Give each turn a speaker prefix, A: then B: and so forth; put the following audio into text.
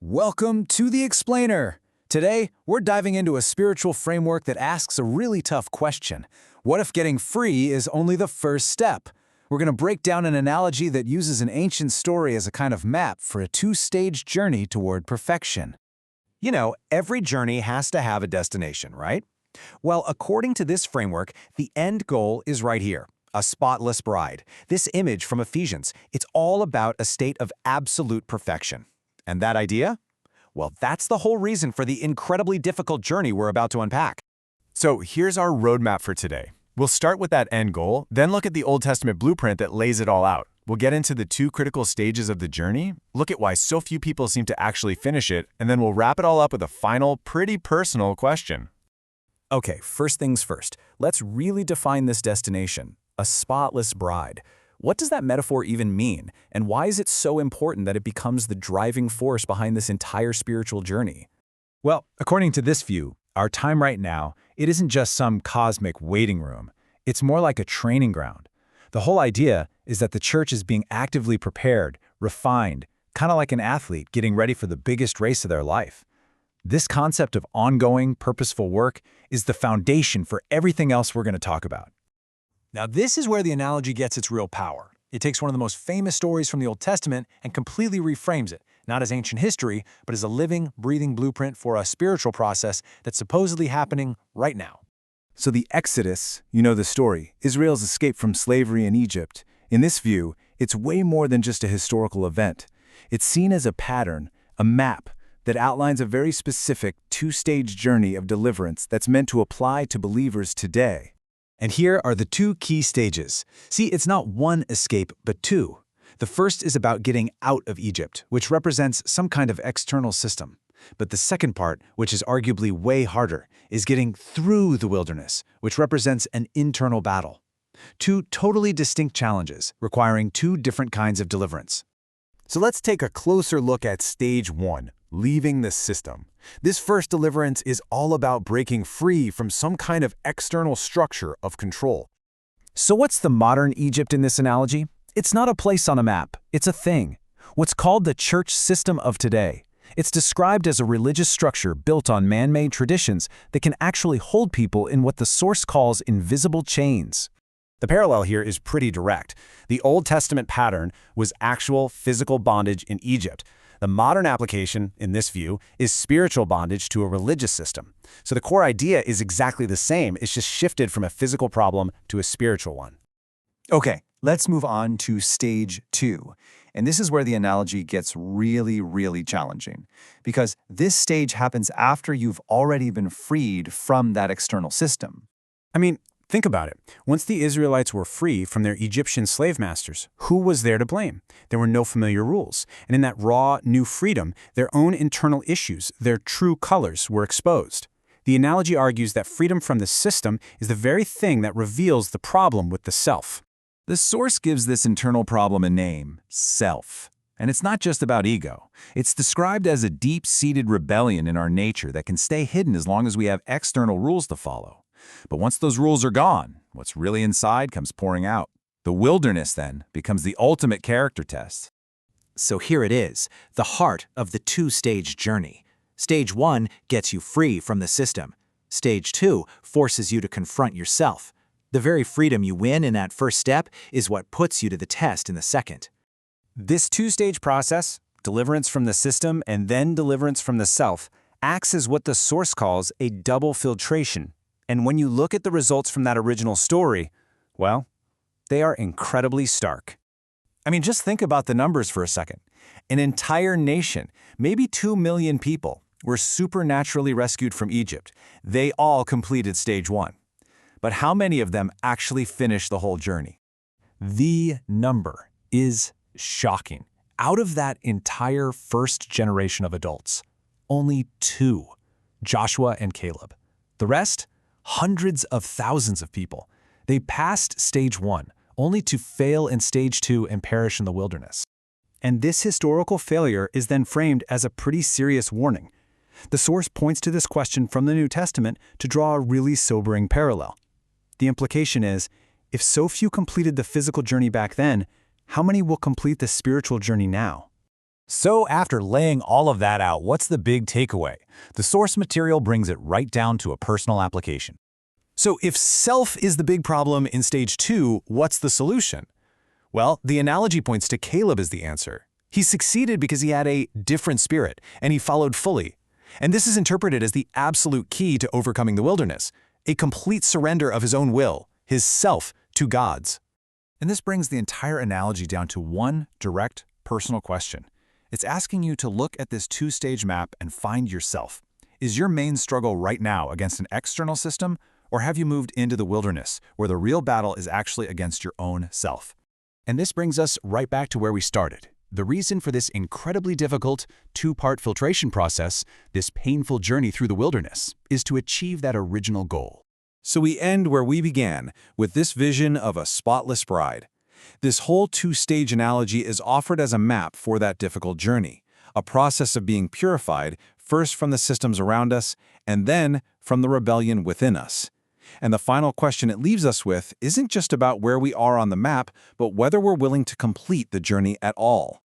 A: Welcome to The Explainer. Today, we're diving into a spiritual framework that asks a really tough question. What if getting free is only the first step? We're going to break down an analogy that uses an ancient story as a kind of map for a two-stage journey toward perfection.
B: You know, every journey has to have a destination, right? Well, according to this framework, the end goal is right here, a spotless bride. This image from Ephesians, it's all about a state of absolute perfection. And that idea? Well, that's the whole reason for the incredibly difficult journey we're about to unpack.
C: So here's our roadmap for today. We'll start with that end goal, then look at the Old Testament blueprint that lays it all out. We'll get into the two critical stages of the journey, look at why so few people seem to actually finish it, and then we'll wrap it all up with a final, pretty personal question.
A: Okay, first things first. Let's really define this destination, a spotless bride. What does that metaphor even mean, and why is it so important that it becomes the driving force behind this entire spiritual journey? Well, according to this view, our time right now, it isn't just some cosmic waiting room. It's more like a training ground. The whole idea is that the church is being actively prepared, refined, kind of like an athlete getting ready for the biggest race of their life. This concept of ongoing, purposeful work is the foundation for everything else we're going to talk about. Now, this is where the analogy gets its real power. It takes one of the most famous stories from the Old Testament and completely reframes it, not as ancient history, but as a living, breathing blueprint for a spiritual process that's supposedly happening right now.
D: So the Exodus, you know the story, Israel's escape from slavery in Egypt. In this view, it's way more than just a historical event. It's seen as a pattern, a map, that outlines a very specific two-stage journey of deliverance that's meant to apply to believers today.
A: And here are the two key stages. See, it's not one escape, but two. The first is about getting out of Egypt, which represents some kind of external system. But the second part, which is arguably way harder, is getting through the wilderness, which represents an internal battle. Two totally distinct challenges, requiring two different kinds of deliverance.
C: So let's take a closer look at stage one, leaving the system. This first deliverance is all about breaking free from some kind of external structure of control.
A: So what's the modern Egypt in this analogy? It's not a place on a map, it's a thing. What's called the church system of today. It's described as a religious structure built on man-made traditions that can actually hold people in what the source calls invisible chains.
B: The parallel here is pretty direct. The Old Testament pattern was actual physical bondage in Egypt. The modern application, in this view, is spiritual bondage to a religious system. So the core idea is exactly the same, it's just shifted from a physical problem to a spiritual one.
E: Okay, let's move on to stage two. And this is where the analogy gets really challenging, because this stage happens after you've already been freed from that external system.
F: I mean, think about it. Once the Israelites were free from their Egyptian slave masters, who was there to blame? There were no familiar rules. And in that raw, new freedom, their own internal issues, their true colors, were exposed. The analogy argues that freedom from the system is the very thing that reveals the problem with the self.
D: The source gives this internal problem a name, self. And it's not just about ego. It's described as a deep-seated rebellion in our nature that can stay hidden as long as we have external rules to follow. But once those rules are gone, what's really inside comes pouring out. The wilderness, then, becomes the ultimate character test.
G: So here it is, the heart of the two-stage journey. Stage one gets you free from the system. Stage two forces you to confront yourself. The very freedom you win in that first step is what puts you to the test in the second.
F: This two-stage process, deliverance from the system and then deliverance from the self, acts as what the source calls a double filtration. And when you look at the results from that original story, well, they are incredibly stark.
A: I mean, just think about the numbers for a second. An entire nation, maybe 2 million people, were supernaturally rescued from Egypt. They all completed stage one. But how many of them actually finished the whole journey? The number is shocking. Out of that entire first generation of adults, only 2, Joshua and Caleb. The rest? Hundreds of thousands of people. They passed stage one, only to fail in stage two and perish in the wilderness.
F: And this historical failure is then framed as a pretty serious warning. The source points to this question from the New Testament to draw a really sobering parallel. The implication is, if so few completed the physical journey back then, how many will complete the spiritual journey now?
A: So after laying all of that out, what's the big takeaway? The source material brings it right down to a personal application. So if self is the big problem in stage 2, what's the solution? Well, the analogy points to Caleb as the answer. He succeeded because he had a different spirit, and he followed fully. And this is interpreted as the absolute key to overcoming the wilderness, a complete surrender of his own will, his self, to God's.
D: And this brings the entire analogy down to one direct, personal question. It's asking you to look at this two-stage map and find yourself. Is your main struggle right now against an external system, or have you moved into the wilderness, where the real battle is actually against your own self? And this brings us right back to where we started. The reason for this incredibly difficult, two-part filtration process, this painful journey through the wilderness, is to achieve that original goal.
B: So we end where we began, with this vision of a spotless bride. This whole two-stage analogy is offered as a map for that difficult journey, a process of being purified, first from the systems around us, and then from the rebellion within us. And the final question it leaves us with isn't just about where we are on the map, but whether we're willing to complete the journey at all.